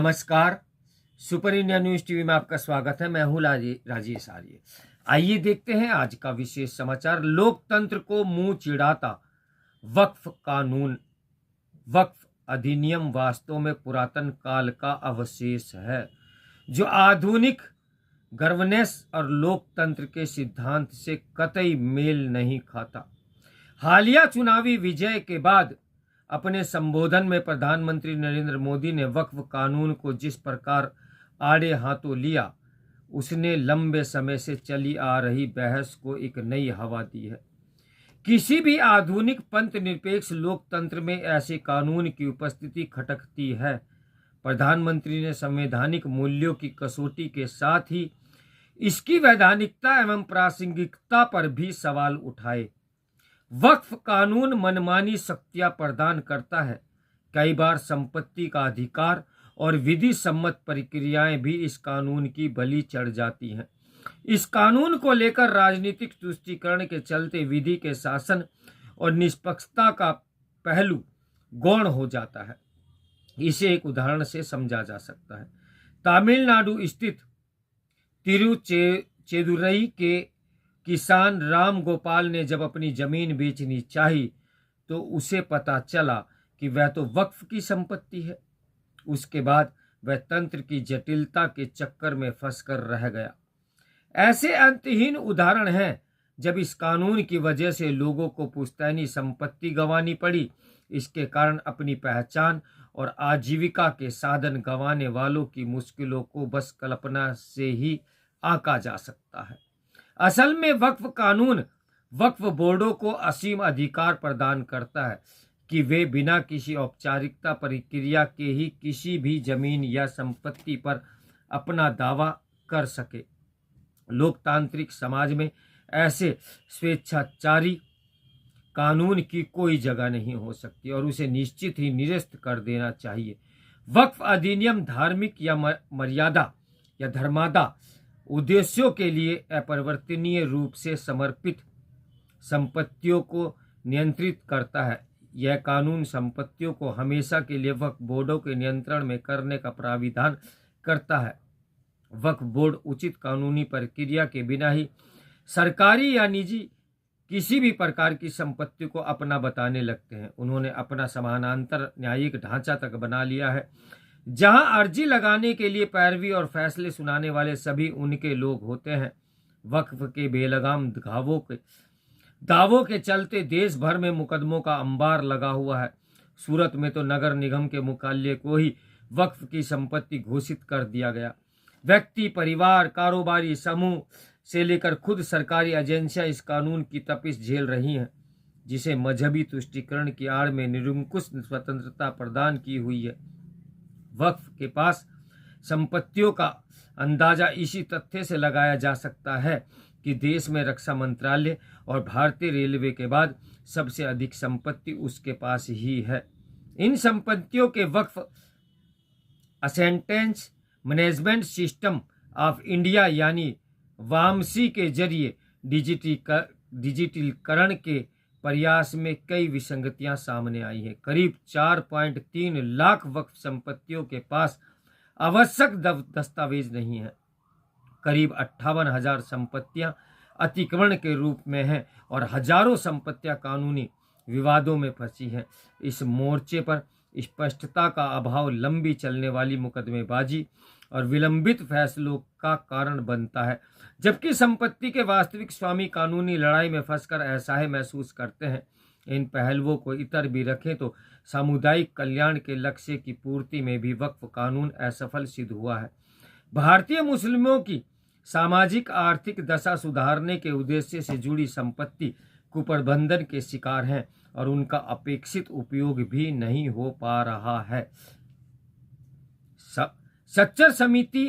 नमस्कार। Super India news TV में आपका स्वागत है। मैं हूं राजेश आर्य। आइए देखते हैं आज का विशेष समाचार। लोकतंत्र को मुंह चिढ़ाता वक्फ कानून। वक्फ अधिनियम वास्तव में पुरातन काल का अवशेष है जो आधुनिक गवर्नेंस और लोकतंत्र के सिद्धांत से कतई मेल नहीं खाता। हालिया चुनावी विजय के बाद अपने संबोधन में प्रधानमंत्री नरेंद्र मोदी ने वक्फ कानून को जिस प्रकार आड़े हाथों लिया, उसने लंबे समय से चली आ रही बहस को एक नई हवा दी है। किसी भी आधुनिक पंथ निरपेक्ष लोकतंत्र में ऐसे कानून की उपस्थिति खटकती है। प्रधानमंत्री ने संवैधानिक मूल्यों की कसौटी के साथ ही इसकी वैधानिकता एवं प्रासंगिकता पर भी सवाल उठाए। वक्फ कानून मनमानी शक्तियां प्रदान करता है। कई बार संपत्ति का अधिकार और विधि सम्मत प्रक्रियाएं भी इस कानून की बलि चढ़ जाती हैं। इस कानून को लेकर राजनीतिक तुष्टीकरण के चलते विधि के शासन और निष्पक्षता का पहलू गौण हो जाता है। इसे एक उदाहरण से समझा जा सकता है। तमिलनाडु स्थित तिरुचेदुरई के किसान राम गोपाल ने जब अपनी जमीन बेचनी चाही तो उसे पता चला कि वह तो वक्फ की संपत्ति है। उसके बाद वह तंत्र की जटिलता के चक्कर में फंसकर रह गया। ऐसे अंतहीन उदाहरण हैं जब इस कानून की वजह से लोगों को पुश्तैनी संपत्ति गंवानी पड़ी। इसके कारण अपनी पहचान और आजीविका के साधन गंवाने वालों की मुश्किलों को बस कल्पना से ही आंका जा सकता है। असल में वक्फ कानून वक्फ बोर्डों को असीम अधिकार प्रदान करता है कि वे बिना किसी औपचारिकता प्रक्रिया के ही किसी भी जमीन या संपत्ति पर अपना दावा कर सके। लोकतांत्रिक समाज में ऐसे स्वेच्छाचारी कानून की कोई जगह नहीं हो सकती और उसे निश्चित ही निरस्त कर देना चाहिए। वक्फ अधिनियम धार्मिक या मर्यादा या धर्मादा उद्देश्यों के लिए अपरिवर्तनीय रूप से समर्पित संपत्तियों को नियंत्रित करता है। यह कानून संपत्तियों को हमेशा के लिए वक्फ बोर्डों के नियंत्रण में करने का प्राविधान करता है। वक्फ बोर्ड उचित कानूनी प्रक्रिया के बिना ही सरकारी या निजी किसी भी प्रकार की संपत्ति को अपना बताने लगते हैं। उन्होंने अपना समानांतर न्यायिक ढांचा तक बना लिया है, जहां अर्जी लगाने के लिए पैरवी और फैसले सुनाने वाले सभी उनके लोग होते हैं। वक्फ के बेलगाम दावों के चलते देश भर में मुकदमों का अंबार लगा हुआ है। सूरत में तो नगर निगम के मुख्यालय को ही वक्फ की संपत्ति घोषित कर दिया गया। व्यक्ति, परिवार, कारोबारी समूह से लेकर खुद सरकारी एजेंसियां इस कानून की तपिश झेल रही हैं, जिसे मजहबी तुष्टीकरण की आड़ में निरंकुश स्वतंत्रता प्रदान की हुई है। वक्फ के पास संपत्तियों का अंदाजा इसी तथ्य से लगाया जा सकता है कि देश में रक्षा मंत्रालय और भारतीय रेलवे के बाद सबसे अधिक संपत्ति उसके पास ही है। इन संपत्तियों के वक्फ असेंटेंस मैनेजमेंट सिस्टम ऑफ इंडिया यानी वामसी के जरिए डिजिटलीकरण के प्रयास में कई विसंगतियां सामने आई हैं। करीब 4.3 लाख वक्फ संपत्तियों के पास आवश्यक दस्तावेज नहीं है। करीब 58,000 संपत्तियां अतिक्रमण के रूप में हैं और हजारों संपत्तियां कानूनी विवादों में फंसी हैं। इस मोर्चे पर स्पष्टता का अभाव लंबी चलने वाली मुकदमेबाजी और विलंबित फैसलों का कारण बनता है, जबकि संपत्ति के वास्तविक स्वामी कानूनी लड़ाई में फंसकर असहाय महसूस करते हैं। इन पहलुओं को इतर भी रखें तो सामुदायिक कल्याण के लक्ष्य की पूर्ति में भी वक्फ कानून असफल सिद्ध हुआ है। भारतीय मुस्लिमों की सामाजिक आर्थिक दशा सुधारने के उद्देश्य से जुड़ी संपत्ति कुप्रबंधन के शिकार हैं और उनका अपेक्षित उपयोग भी नहीं हो पा रहा है। सच्चर समिति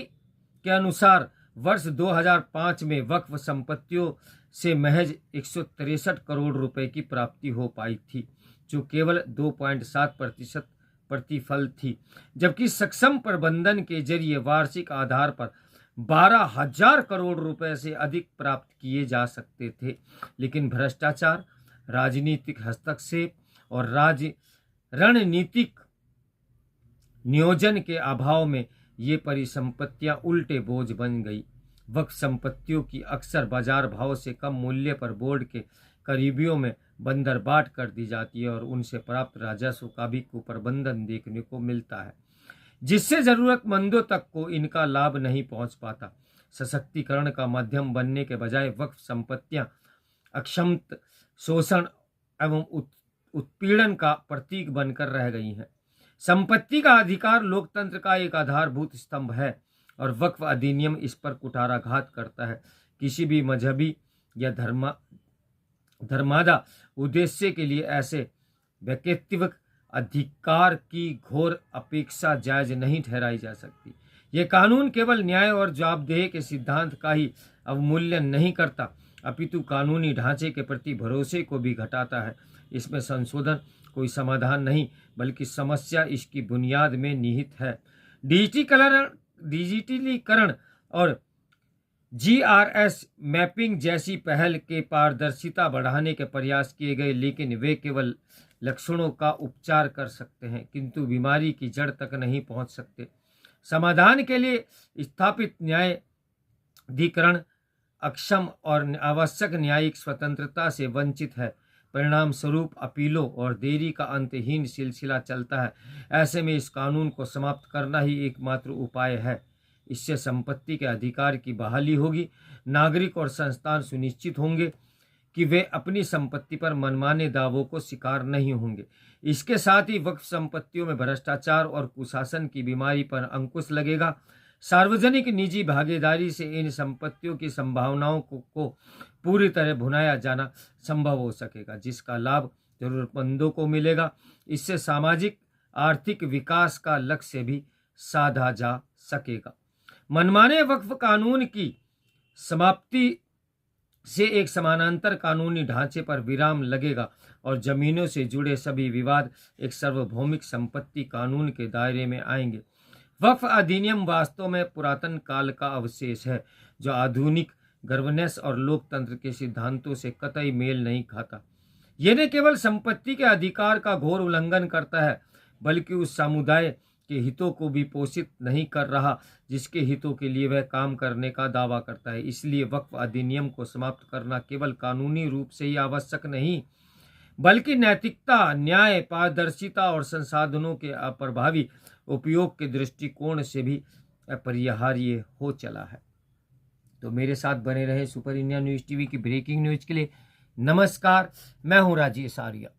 के अनुसार वर्ष 2005 में वक्फ संपत्तियों से महज 163 करोड़ रुपए की प्राप्ति हो पाई थी, जो केवल 2.7% प्रतिफल थी, जबकि सक्षम प्रबंधन के जरिए वार्षिक आधार पर 12,000 करोड़ रुपए से अधिक प्राप्त किए जा सकते थे। लेकिन भ्रष्टाचार, राजनीतिक हस्तक्षेप और रणनीतिक नियोजन के अभाव में ये परिसंपत्तियां उल्टे बोझ बन गई। वक्फ संपत्तियों की अक्सर बाजार भाव से कम मूल्य पर बोर्ड के करीबियों में बंदरबाट कर दी जाती है और उनसे प्राप्त राजस्व का भी कुप्रबंधन देखने को मिलता है, जिससे जरूरतमंदों तक को इनका लाभ नहीं पहुंच पाता। सशक्तिकरण का माध्यम बनने के बजाय वक्फ संपत्तियां अक्षमता, शोषण एवं उत्पीड़न का प्रतीक बनकर रह गई हैं। संपत्ति का अधिकार लोकतंत्र का एक आधारभूत स्तंभ है और वक्फ अधिनियम इस पर कुठाराघात करता है। किसी भी मजहबी या धर्मादा उद्देश्य के लिए ऐसे व्यक्तित्व अधिकार की घोर अपेक्षा जायज नहीं ठहराई जा सकती। ये कानून केवल न्याय और जवाबदेही के सिद्धांत का ही अवमूल्यन नहीं करता, अपितु कानूनी ढांचे के प्रति भरोसे को भी घटाता है। इसमें संशोधन कोई समाधान नहीं, बल्कि समस्या इसकी बुनियाद में निहित है। डिजिटलीकरण और जीआरएस मैपिंग जैसी पहल के पारदर्शिता बढ़ाने के प्रयास किए गए, लेकिन वे केवल लक्षणों का उपचार कर सकते हैं, किंतु बीमारी की जड़ तक नहीं पहुंच सकते। समाधान के लिए स्थापित न्यायाधिकरण अक्षम और आवश्यक न्यायिक स्वतंत्रता से वंचित है। परिणाम स्वरूप अपीलों और देरी का अंतहीन सिलसिला चलता है। ऐसे में इस कानून को समाप्त करना ही एकमात्र उपाय है। इससे संपत्ति के अधिकार की बहाली होगी। नागरिक और संस्थान सुनिश्चित होंगे कि वे अपनी संपत्ति पर मनमाने दावों को शिकार नहीं होंगे। इसके साथ ही वक्फ संपत्तियों में भ्रष्टाचार और कुशासन की बीमारी पर अंकुश लगेगा। सार्वजनिक निजी भागीदारी से इन संपत्तियों की संभावनाओं को पूरी तरह भुनाया जाना संभव हो सकेगा, जिसका लाभ जरूरतमंदों को मिलेगा। इससे सामाजिक आर्थिक विकास का लक्ष्य भी साधा जा सकेगा। मनमाने वक्फ कानून की समाप्ति से एक समानांतर कानूनी ढांचे पर विराम लगेगा और जमीनों से जुड़े सभी विवाद एक सार्वभौमिक संपत्ति कानून के दायरे में आएंगे। वक्फ अधिनियम वास्तव में पुरातन काल का अवशेष है, जो आधुनिक गवर्नेंस और लोकतंत्र के सिद्धांतों से कतई मेल नहीं खाता। यह न केवल संपत्ति के अधिकार का घोर उल्लंघन करता है, बल्कि उस समुदाय के हितों को भी पोषित नहीं कर रहा जिसके हितों के लिए वह काम करने का दावा करता है। इसलिए वक्फ अधिनियम को समाप्त करना केवल कानूनी रूप से ही आवश्यक नहीं, बल्कि नैतिकता, न्याय, पारदर्शिता और संसाधनों के अप्रभावी उपयोग के दृष्टिकोण से भी अपरिहार्य हो चला है। तो मेरे साथ बने रहे सुपर इंडिया न्यूज़ टीवी की ब्रेकिंग न्यूज़ के लिए। नमस्कार, मैं हूं राजेश आर्या।